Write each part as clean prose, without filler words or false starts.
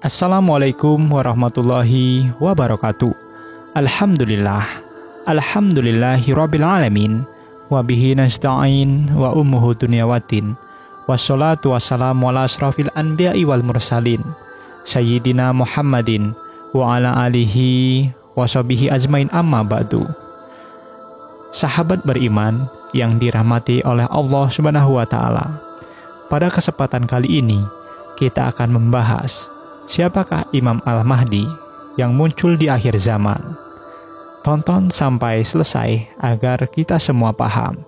Assalamualaikum warahmatullahi wabarakatuh. Alhamdulillahi rabbil alamin. Wabihi nasta'in wa ummuhu dunyawatin. Wassalatu wassalamu ala asrafil anbiya'i wal mursalin Sayyidina Muhammadin wa ala alihi wa sahbihi ajmain, amma ba'du. Sahabat beriman yang dirahmati oleh Allah Subhanahu wa ta'ala, pada kesempatan kali ini kita akan membahas siapakah Imam Al-Mahdi yang muncul di akhir zaman. Tonton sampai selesai agar kita semua paham.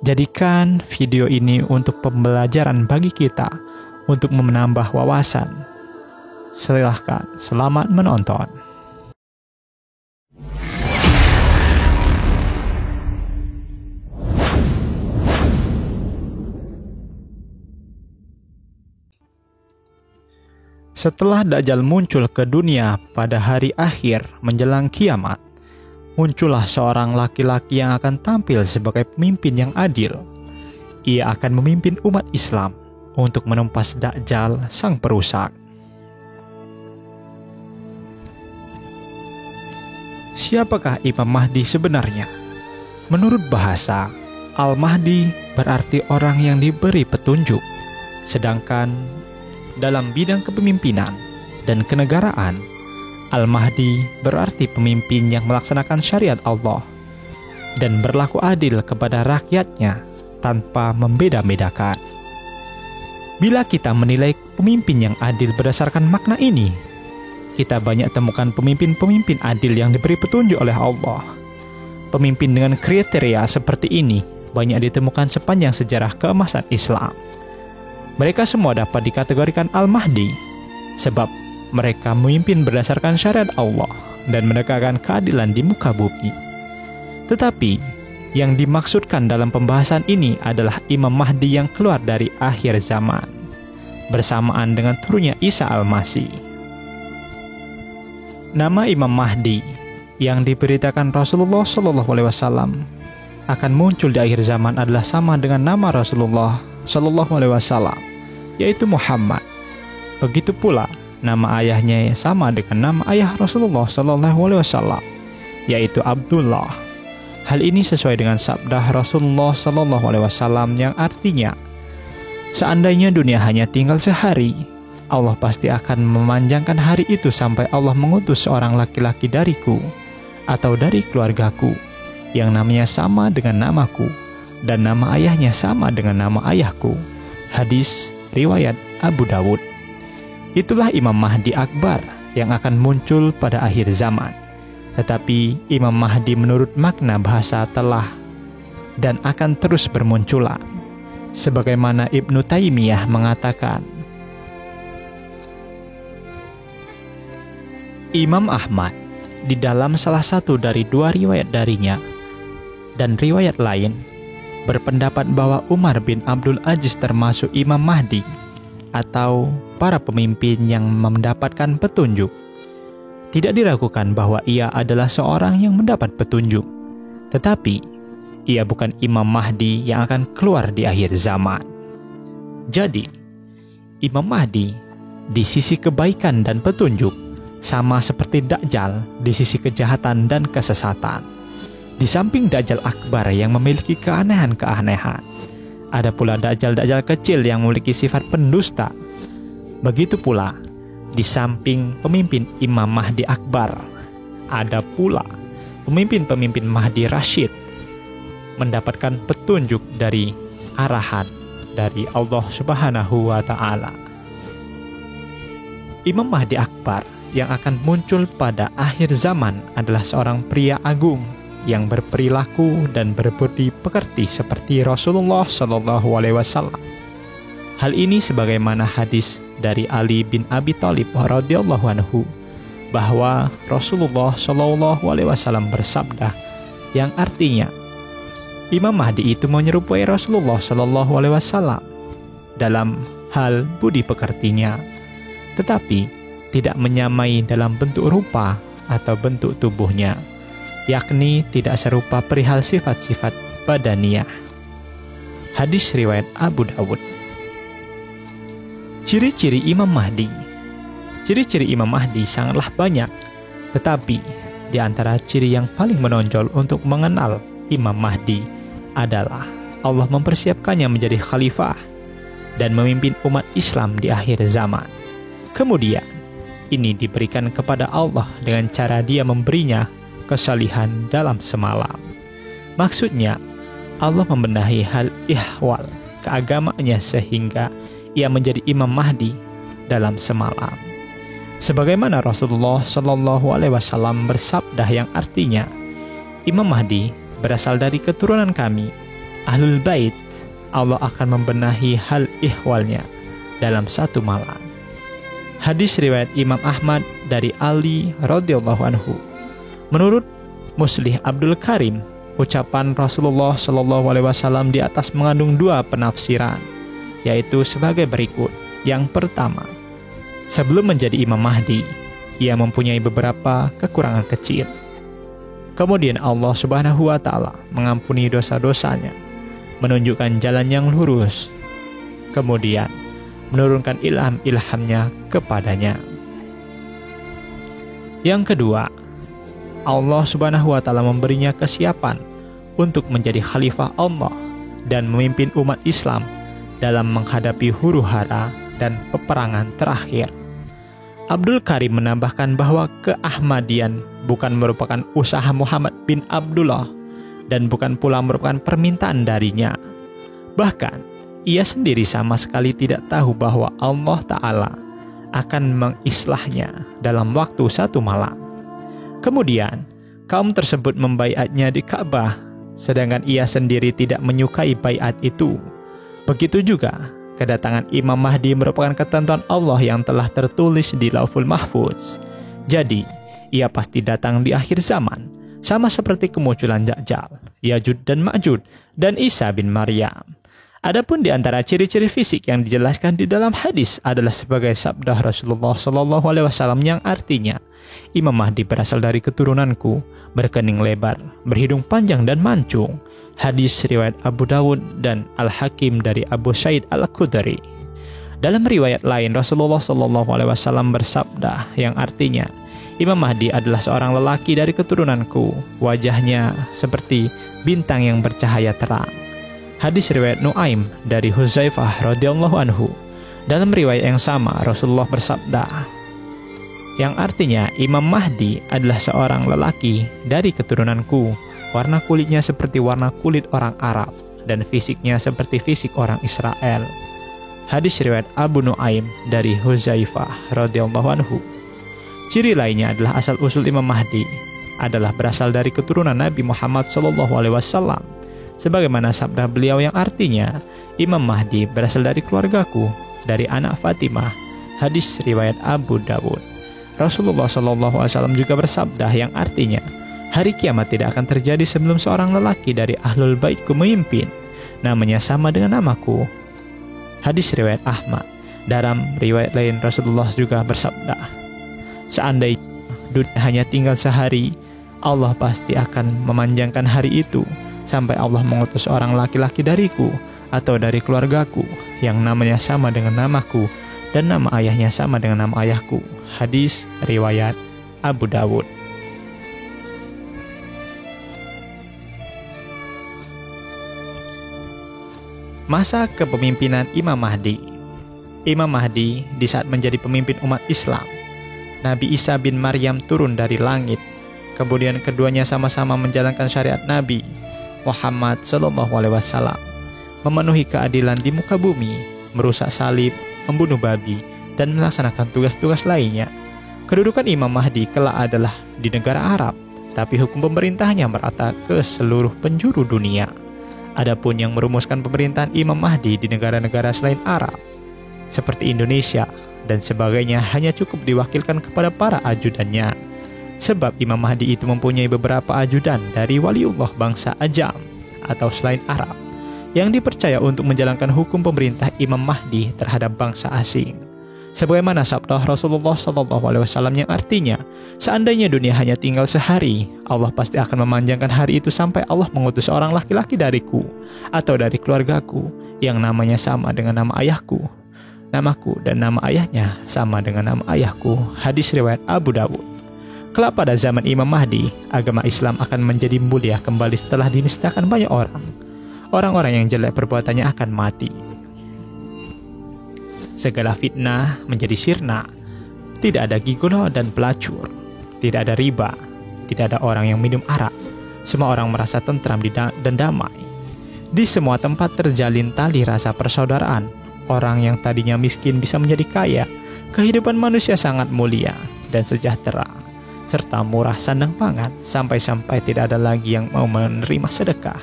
Jadikan video ini untuk pembelajaran bagi kita untuk menambah wawasan. Silahkan, selamat menonton. Setelah Dajjal muncul ke dunia pada hari akhir menjelang kiamat, muncullah seorang laki-laki yang akan tampil sebagai pemimpin yang adil. Ia akan memimpin umat Islam untuk menumpas Dajjal sang perusak. Siapakah Imam Mahdi sebenarnya? Menurut bahasa, Al-Mahdi berarti orang yang diberi petunjuk, sedangkan dalam bidang kepemimpinan dan kenegaraan, Al-Mahdi berarti pemimpin yang melaksanakan syariat Allah dan berlaku adil kepada rakyatnya tanpa membeda-bedakan. Bila kita menilai pemimpin yang adil berdasarkan makna ini, kita banyak temukan pemimpin-pemimpin adil yang diberi petunjuk oleh Allah. Pemimpin dengan kriteria seperti ini banyak ditemukan sepanjang sejarah keemasan Islam. Mereka semua dapat dikategorikan Al-Mahdi sebab mereka memimpin berdasarkan syariat Allah dan menegakkan keadilan di muka bumi. Tetapi yang dimaksudkan dalam pembahasan ini adalah Imam Mahdi yang keluar dari akhir zaman bersamaan dengan turunnya Isa Al-Masih. Nama Imam Mahdi yang diberitakan Rasulullah SAW akan muncul di akhir zaman adalah sama dengan nama Rasulullah SAW, yaitu Muhammad. Begitu pula nama ayahnya sama dengan nama ayah Rasulullah SAW, yaitu Abdullah. Hal ini sesuai dengan sabda Rasulullah SAW yang artinya, seandainya dunia hanya tinggal sehari, Allah pasti akan memanjangkan hari itu sampai Allah mengutus seorang laki-laki dariku atau dari keluargaku yang namanya sama dengan namaku dan nama ayahnya sama dengan nama ayahku. Hadis riwayat Abu Dawud. Itulah Imam Mahdi Akbar yang akan muncul pada akhir zaman. Tetapi Imam Mahdi menurut makna bahasa telah dan akan terus bermunculan. Sebagaimana Ibnu Taimiyah mengatakan, Imam Ahmad di dalam salah satu dari dua riwayat darinya dan riwayat lain berpendapat bahwa Umar bin Abdul Aziz termasuk Imam Mahdi atau para pemimpin yang mendapatkan petunjuk. Tidak diragukan bahwa ia adalah seorang yang mendapat petunjuk, tetapi ia bukan Imam Mahdi yang akan keluar di akhir zaman. Jadi, Imam Mahdi di sisi kebaikan dan petunjuk sama seperti Dajjal di sisi kejahatan dan kesesatan. Di samping Dajjal Akbar yang memiliki keanehan-keanehan, ada pula Dajjal-Dajjal kecil yang memiliki sifat pendusta. Begitu pula, di samping pemimpin Imam Mahdi Akbar, ada pula pemimpin-pemimpin Mahdi Rashid mendapatkan petunjuk dari arahan dari Allah Subhanahu wa ta'ala. Imam Mahdi Akbar yang akan muncul pada akhir zaman adalah seorang pria agung yang berperilaku dan berbudi pekerti seperti Rasulullah SAW. Hal ini sebagaimana hadis dari Ali bin Abi Thalib radhiyallahu anhu bahwa Rasulullah SAW bersabda yang artinya, Imam Mahdi itu menyerupai Rasulullah SAW dalam hal budi pekertinya, tetapi tidak menyamai dalam bentuk rupa atau bentuk tubuhnya, yakni tidak serupa perihal sifat-sifat badaniyah. Hadis riwayat Abu Dawud. Ciri-ciri Imam Mahdi. Ciri-ciri Imam Mahdi sangatlah banyak, tetapi di antara ciri yang paling menonjol untuk mengenal Imam Mahdi adalah Allah mempersiapkannya menjadi khalifah dan memimpin umat Islam di akhir zaman. Kemudian, ini diberikan kepada Allah dengan cara Dia memberinya kesalihan dalam semalam. Maksudnya, Allah membenahi hal ihwal keagamaannya sehingga ia menjadi Imam Mahdi dalam semalam. Sebagaimana Rasulullah Shallallahu Alaihi Wasallam bersabda yang artinya, Imam Mahdi berasal dari keturunan kami, Ahlul Bait. Allah akan membenahi hal ihwalnya dalam satu malam. Hadis riwayat Imam Ahmad dari Ali radhiyallahu anhu. Menurut Muslih Abdul Karim, ucapan Rasulullah Shallallahu Alaihi Wasallam di atas mengandung dua penafsiran, yaitu sebagai berikut. Yang pertama, sebelum menjadi Imam Mahdi, ia mempunyai beberapa kekurangan kecil. Kemudian Allah Subhanahu wa Ta'ala mengampuni dosa-dosanya, menunjukkan jalan yang lurus, kemudian menurunkan ilham-ilhamnya kepadanya. Yang kedua, Allah Subhanahu wa Ta'ala memberinya kesiapan untuk menjadi khalifah Allah dan memimpin umat Islam dalam menghadapi huru-hara dan peperangan terakhir. Abdul Karim menambahkan bahwa keahmadian bukan merupakan usaha Muhammad bin Abdullah dan bukan pula merupakan permintaan darinya. Bahkan, ia sendiri sama sekali tidak tahu bahwa Allah Ta'ala akan mengislahnya dalam waktu satu malam. Kemudian, kaum tersebut membaiatnya di Ka'bah, sedangkan ia sendiri tidak menyukai baiat itu. Begitu juga, kedatangan Imam Mahdi merupakan ketentuan Allah yang telah tertulis di Lauhul Mahfuz. Jadi, ia pasti datang di akhir zaman, sama seperti kemunculan Dajjal, Ya'juj dan Ma'juj, dan Isa bin Maryam. Adapun di antara ciri-ciri fisik yang dijelaskan di dalam hadis adalah sebagai sabda Rasulullah Shallallahu Alaihi Wasallam yang artinya, Imam Mahdi berasal dari keturunanku, berkening lebar, berhidung panjang dan mancung. Hadis riwayat Abu Dawud dan Al-Hakim dari Abu Sa'id Al-Khudri. Dalam riwayat lain, Rasulullah Shallallahu Alaihi Wasallam bersabda yang artinya, Imam Mahdi adalah seorang lelaki dari keturunanku, wajahnya seperti bintang yang bercahaya terang. Hadis riwayat Nuaim dari Huzaifah radhiyallahu anhu. Dalam riwayat yang sama, Rasulullah bersabda, yang artinya Imam Mahdi adalah seorang lelaki dari keturunanku, warna kulitnya seperti warna kulit orang Arab, dan fisiknya seperti fisik orang Israel. Hadis riwayat Abu Nuaim dari Huzaifah radhiyallahu anhu. Ciri lainnya adalah asal-usul Imam Mahdi adalah berasal dari keturunan Nabi Muhammad SAW. Sebagaimana sabda beliau yang artinya, Imam Mahdi berasal dari keluargaku, dari anak Fatimah. Hadis riwayat Abu Dawud. Rasulullah SAW juga bersabda yang artinya, hari kiamat tidak akan terjadi sebelum seorang lelaki dari Ahlul Baitku memimpin, namanya sama dengan namaku. Hadis riwayat Ahmad. Dalam riwayat lain Rasulullah juga bersabda, seandainya dunia hanya tinggal sehari, Allah pasti akan memanjangkan hari itu sampai Allah mengutus seorang laki-laki dariku atau dari keluargaku yang namanya sama dengan namaku dan nama ayahnya sama dengan nama ayahku. Hadis riwayat Abu Dawud. Masa kepemimpinan Imam Mahdi. Imam Mahdi di saat menjadi pemimpin umat Islam, Nabi Isa bin Maryam turun dari langit. Kemudian keduanya sama-sama menjalankan syariat Nabi Muhammad SAW, memenuhi keadilan di muka bumi, merusak salib, membunuh babi, dan melaksanakan tugas-tugas lainnya. Kedudukan Imam Mahdi kelak adalah di negara Arab, tapi hukum pemerintahnya merata ke seluruh penjuru dunia. Adapun yang merumuskan pemerintahan Imam Mahdi di negara-negara selain Arab, seperti Indonesia dan sebagainya, hanya cukup diwakilkan kepada para ajudannya. Sebab Imam Mahdi itu mempunyai beberapa ajudan dari waliullah bangsa Ajam atau selain Arab yang dipercaya untuk menjalankan hukum pemerintah Imam Mahdi terhadap bangsa asing. Sebagaimana sabda Rasulullah SAW yang artinya, seandainya dunia hanya tinggal sehari, Allah pasti akan memanjangkan hari itu sampai Allah mengutus seorang laki-laki dariku atau dari keluargaku yang namanya sama dengan nama ayahku. namaku dan nama ayahnya sama dengan nama ayahku. Hadis riwayat Abu Dawud. Kelak pada zaman Imam Mahdi, agama Islam akan menjadi mulia kembali setelah dinistakan banyak orang. Orang-orang yang jelek perbuatannya akan mati. Segala fitnah menjadi sirna. Tidak ada gigolo dan pelacur. Tidak ada riba. Tidak ada orang yang minum arak. Semua orang merasa tentram dan damai. Di semua tempat terjalin tali rasa persaudaraan. Orang yang tadinya miskin bisa menjadi kaya. Kehidupan manusia sangat mulia dan sejahtera, serta murah sandang pangan, sampai-sampai tidak ada lagi yang mau menerima sedekah.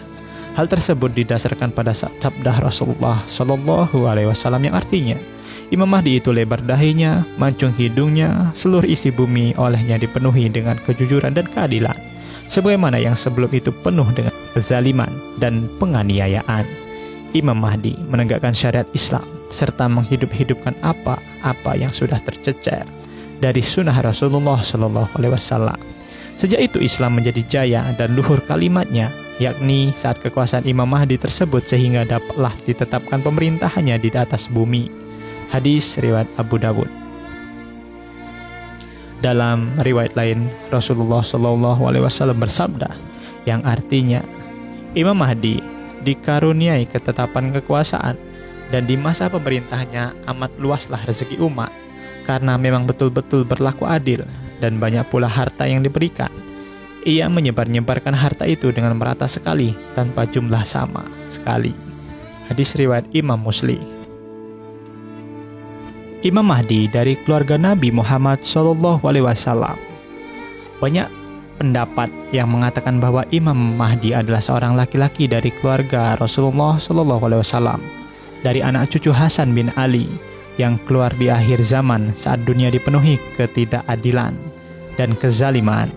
Hal tersebut didasarkan pada sabda Rasulullah Shallallahu Alaihi Wasallam yang artinya, Imam Mahdi itu lebar dahinya, mancung hidungnya, seluruh isi bumi olehnya dipenuhi dengan kejujuran dan keadilan, sebagaimana yang sebelum itu penuh dengan kezaliman dan penganiayaan. Imam Mahdi menegakkan syariat Islam serta menghidup-hidupkan apa-apa yang sudah tercecer dari sunnah Rasulullah Shallallahu Alaihi Wasallam. Sejak itu Islam menjadi jaya dan luhur kalimatnya, yakni saat kekuasaan Imam Mahdi tersebut sehingga dapatlah ditetapkan pemerintahannya di atas bumi. Hadis riwayat Abu Dawud. Dalam riwayat lain, Rasulullah Shallallahu Alaihi Wasallam bersabda, yang artinya Imam Mahdi dikaruniai ketetapan kekuasaan dan di masa pemerintahannya amat luaslah rezeki umat, karena memang betul-betul berlaku adil dan banyak pula harta yang diberikan. Ia menyebar-nyebarkan harta itu dengan merata sekali tanpa jumlah sama sekali. Hadis riwayat Imam Muslim. Imam Mahdi dari keluarga Nabi Muhammad SAW. Banyak pendapat yang mengatakan bahwa Imam Mahdi adalah seorang laki-laki dari keluarga Rasulullah SAW, dari anak cucu Hasan bin Ali yang keluar di akhir zaman saat dunia dipenuhi ketidakadilan dan kezaliman.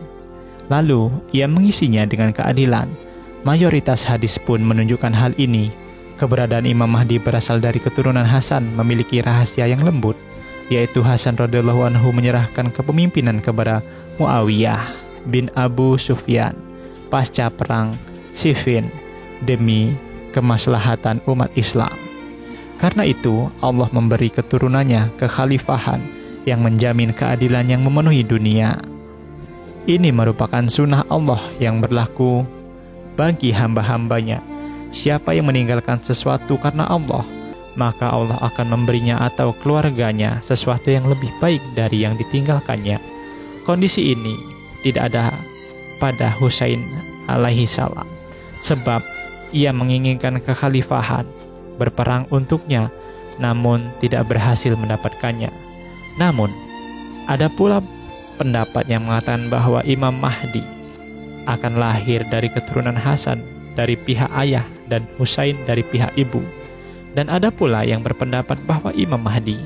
Lalu ia mengisinya dengan keadilan. Mayoritas hadis pun menunjukkan hal ini. Keberadaan Imam Mahdi berasal dari keturunan Hasan memiliki rahasia yang lembut, yaitu Hasan radhiyallahu anhu menyerahkan kepemimpinan kepada Muawiyah bin Abu Sufyan pasca perang Siffin demi kemaslahatan umat Islam. Karena itu Allah memberi keturunannya kekhalifahan yang menjamin keadilan yang memenuhi dunia. Ini merupakan sunnah Allah yang berlaku bagi hamba-hambanya. Siapa yang meninggalkan sesuatu karena Allah, maka Allah akan memberinya atau keluarganya sesuatu yang lebih baik dari yang ditinggalkannya. Kondisi ini tidak ada pada Husain alaihi salam, sebab ia menginginkan kekhalifahan, berperang untuknya, namun tidak berhasil mendapatkannya. Namun, ada pula pendapat yang mengatakan bahwa Imam Mahdi akan lahir dari keturunan Hasan dari pihak ayah dan Husain dari pihak ibu. Dan ada pula yang berpendapat bahwa Imam Mahdi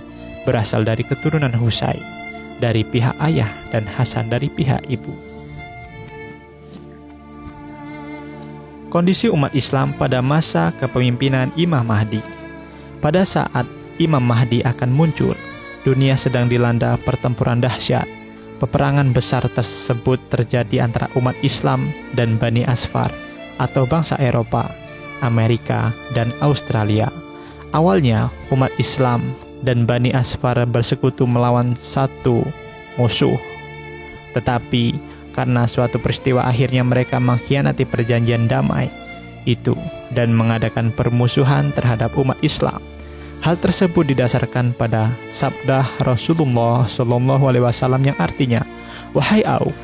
berasal dari keturunan Husain dari pihak ayah dan Hasan dari pihak ibu. Kondisi umat Islam pada masa kepemimpinan Imam Mahdi. Pada saat Imam Mahdi akan muncul, dunia sedang dilanda pertempuran dahsyat. Peperangan besar tersebut terjadi antara umat Islam dan Bani Asfar atau bangsa Eropa, Amerika, dan Australia. Awalnya umat Islam dan Bani Asfar bersekutu melawan satu musuh. Tetapi karena suatu peristiwa akhirnya mereka mengkhianati perjanjian damai itu dan mengadakan permusuhan terhadap umat Islam. Hal tersebut didasarkan pada sabda Rasulullah SAW yang artinya, "Wahai Auf,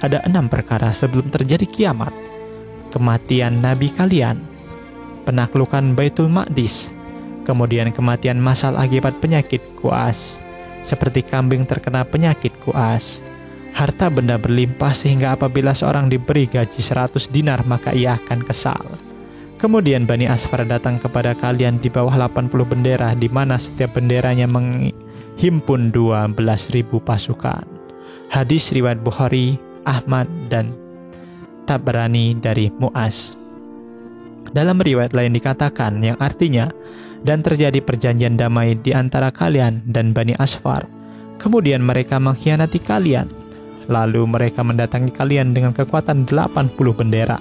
ada 6 perkara sebelum terjadi kiamat: kematian Nabi kalian, penaklukan Baitul Maqdis, kemudian kematian massal akibat penyakit kuas, seperti kambing terkena penyakit kuas, harta benda berlimpah sehingga apabila seorang diberi gaji 100 dinar maka ia akan kesal. Kemudian Bani Asfar datang kepada kalian di bawah 80 bendera, di mana setiap benderanya menghimpun 12.000 pasukan." Hadis riwayat Bukhari, Ahmad, dan Tabrani dari Mu'az. Dalam riwayat lain dikatakan yang artinya, "Dan terjadi perjanjian damai di antara kalian dan Bani Asfar. Kemudian mereka mengkhianati kalian. Lalu mereka mendatangi kalian dengan kekuatan 80 bendera,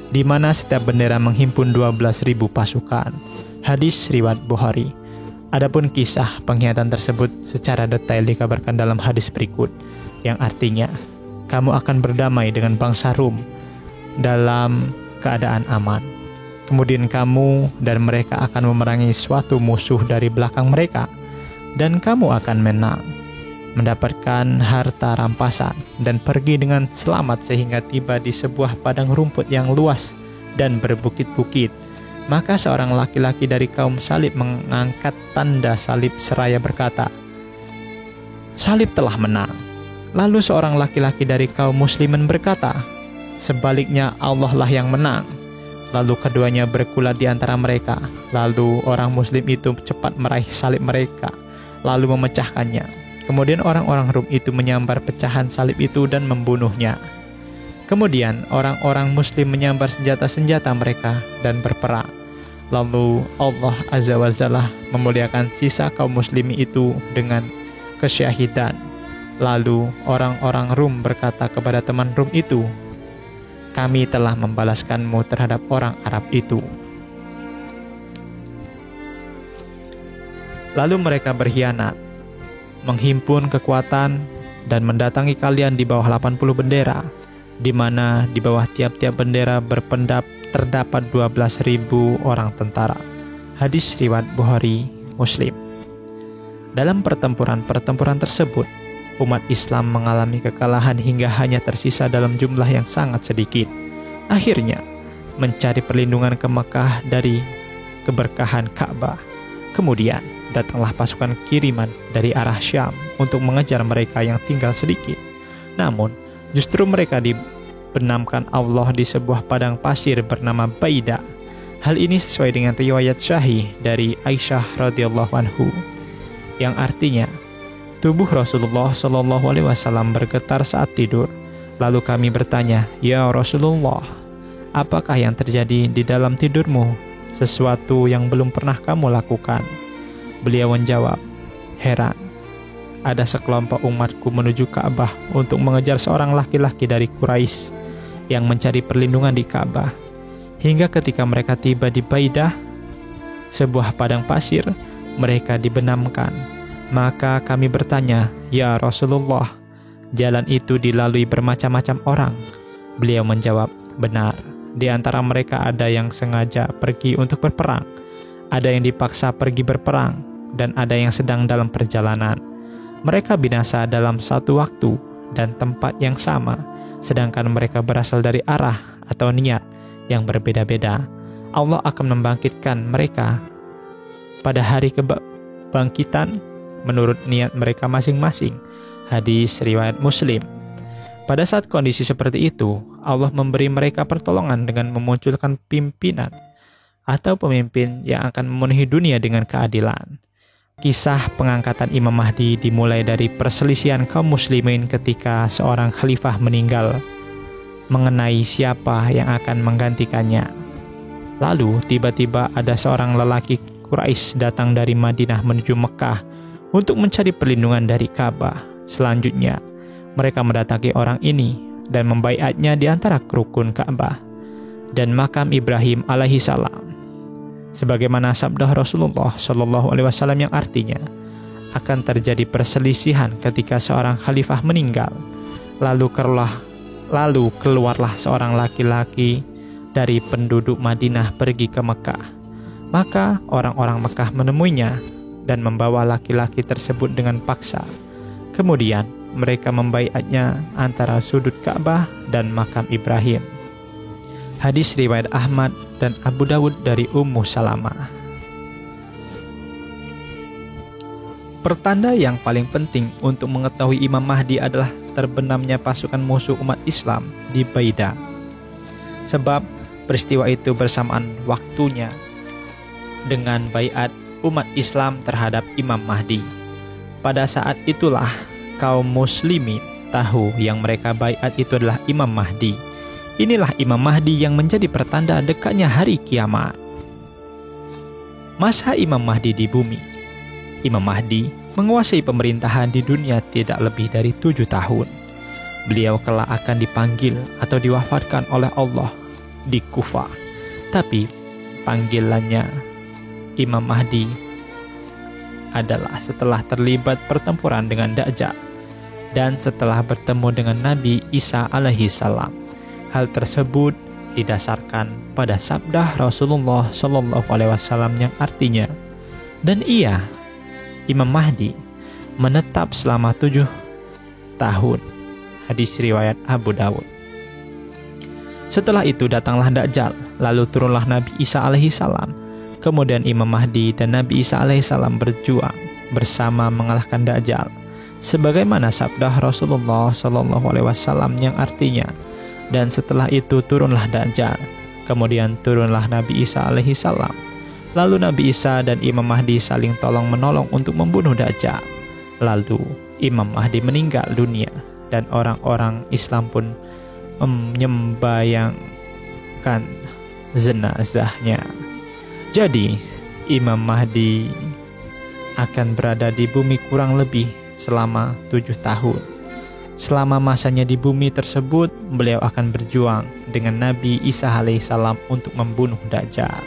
di mana setiap bendera menghimpun 12.000 pasukan." Hadis riwayat Bukhari. Adapun kisah pengkhianatan tersebut secara detail dikabarkan dalam hadis berikut, yang artinya, kamu akan berdamai dengan bangsa Rum dalam keadaan aman. Kemudian kamu dan mereka akan memerangi suatu musuh dari belakang mereka, dan kamu akan menang, mendapatkan harta rampasan, dan pergi dengan selamat sehingga tiba di sebuah padang rumput yang luas dan berbukit-bukit. Maka seorang laki-laki dari kaum salib mengangkat tanda salib seraya berkata, "Salib telah menang." Lalu seorang laki-laki dari kaum muslimin berkata, "Sebaliknya Allah lah yang menang." Lalu keduanya bergulat di antara mereka. Lalu orang muslim itu cepat meraih salib mereka, lalu memecahkannya. Kemudian orang-orang Rum itu menyambar pecahan salib itu dan membunuhnya. Kemudian orang-orang muslim menyambar senjata-senjata mereka dan berperang. Lalu Allah Azza wa Jalla memuliakan sisa kaum muslim itu dengan kesyahidan. Lalu orang-orang Rum berkata kepada teman Rum itu, "Kami telah membalaskanmu terhadap orang Arab itu." Lalu mereka berkhianat, menghimpun kekuatan, dan mendatangi kalian di bawah 80 bendera, di mana di bawah tiap-tiap bendera terdapat 12.000 orang tentara. Hadis riwayat Bukhari Muslim. Dalam pertempuran tersebut, umat Islam mengalami kekalahan hingga hanya tersisa dalam jumlah yang sangat sedikit. Akhirnya, mencari perlindungan ke Mekah dari keberkahan Ka'bah. Kemudian, datanglah pasukan kiriman dari arah Syam untuk mengejar mereka yang tinggal sedikit. Namun, justru mereka dibenamkan Allah di sebuah padang pasir bernama Baida. Hal ini sesuai dengan riwayat Sahih dari Aisyah radhiyallahu anhu, yang artinya, tubuh Rasulullah Shallallahu Alaihi Wasallam bergetar saat tidur. Lalu kami bertanya, "Ya Rasulullah, apakah yang terjadi di dalam tidurmu? Sesuatu yang belum pernah kamu lakukan." Beliau menjawab, "Heran, ada sekelompok umatku menuju Ka'bah untuk mengejar seorang laki-laki dari Quraisy yang mencari perlindungan di Ka'bah. Hingga ketika mereka tiba di Baidah, sebuah padang pasir, mereka dibenamkan. Maka kami bertanya, 'Ya Rasulullah, jalan itu dilalui bermacam-macam orang?' Beliau menjawab, 'Benar, di antara mereka ada yang sengaja pergi untuk berperang, ada yang dipaksa pergi berperang, dan ada yang sedang dalam perjalanan. Mereka binasa dalam satu waktu dan tempat yang sama, sedangkan mereka berasal dari arah atau niat yang berbeda-beda. Allah akan membangkitkan mereka pada hari kebangkitan menurut niat mereka masing-masing." Hadis riwayat Muslim. Pada saat kondisi seperti itu, Allah memberi mereka pertolongan dengan memunculkan pimpinan atau pemimpin yang akan memenuhi dunia dengan keadilan. Kisah pengangkatan Imam Mahdi dimulai dari perselisihan kaum muslimin ketika seorang khalifah meninggal mengenai siapa yang akan menggantikannya. Lalu tiba-tiba ada seorang lelaki Quraisy datang dari Madinah menuju Mekah untuk mencari perlindungan dari Ka'bah. Selanjutnya, mereka mendatangi orang ini dan membaiatnya di antara rukun Ka'bah dan makam Ibrahim alaihi salam. Sebagaimana sabda Rasulullah Shallallahu Alaihi Wasallam yang artinya, akan terjadi perselisihan ketika seorang khalifah meninggal. Lalu keluarlah seorang laki-laki dari penduduk Madinah pergi ke Mekah. Maka orang-orang Mekah menemuinya dan membawa laki-laki tersebut dengan paksa. Kemudian mereka membaiatnya antara sudut Ka'bah dan makam Ibrahim. Hadis riwayat Ahmad dan Abu Dawud dari Ummu Salamah. Pertanda yang paling penting untuk mengetahui Imam Mahdi adalah terbenamnya pasukan musuh umat Islam di Baidah. Sebab peristiwa itu bersamaan waktunya dengan baiat umat Islam terhadap Imam Mahdi. Pada saat itulah kaum muslimin tahu yang mereka baiat itu adalah Imam Mahdi. Inilah Imam Mahdi yang menjadi pertanda dekatnya hari kiamat. Masa Imam Mahdi di bumi. Imam Mahdi menguasai pemerintahan di dunia tidak lebih dari 7 tahun. Beliau kelak akan dipanggil atau diwafatkan oleh Allah di Kufah. Tapi panggilannya Imam Mahdi adalah setelah terlibat pertempuran dengan Dajjal dan setelah bertemu dengan Nabi Isa alaihi salam. Hal tersebut didasarkan pada sabda Rasulullah Shallallahu alaihi wasallam yang artinya, dan ia, Imam Mahdi, menetap selama 7 tahun. Hadis riwayat Abu Dawud. Setelah itu datanglah Dajjal, lalu turunlah Nabi Isa alaihi salam. Kemudian Imam Mahdi dan Nabi Isa alaihi salam berjuang bersama mengalahkan Dajjal, sebagaimana sabda Rasulullah Shallallahu alaihi wasallam yang artinya, dan setelah itu turunlah Dajjal, kemudian turunlah Nabi Isa alaihi salam. Lalu Nabi Isa dan Imam Mahdi saling tolong menolong untuk membunuh Dajjal. Lalu Imam Mahdi meninggal dunia dan orang-orang Islam pun menyembayangkan jenazahnya. Jadi Imam Mahdi akan berada di bumi kurang lebih selama 7 tahun. Selama masanya di bumi tersebut, beliau akan berjuang dengan Nabi Isa alaihissalam untuk membunuh Dajjal.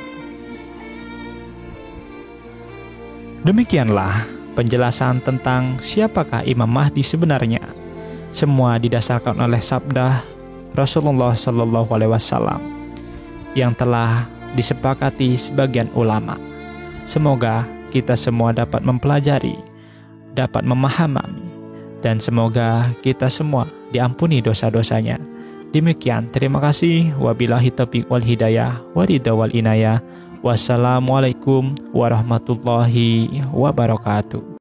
Demikianlah penjelasan tentang siapakah Imam Mahdi sebenarnya. Semua didasarkan oleh sabda Rasulullah Shallallahu alaihi wasallam yang telah disepakati sebagian ulama. Semoga kita semua dapat mempelajari, dapat memahami, dan semoga kita semua diampuni dosa-dosanya. Demikian, terima kasih. Wabillahi taufiq wal hidayah, waridha wal inayah. Wassalamualaikum warahmatullahi wabarakatuh.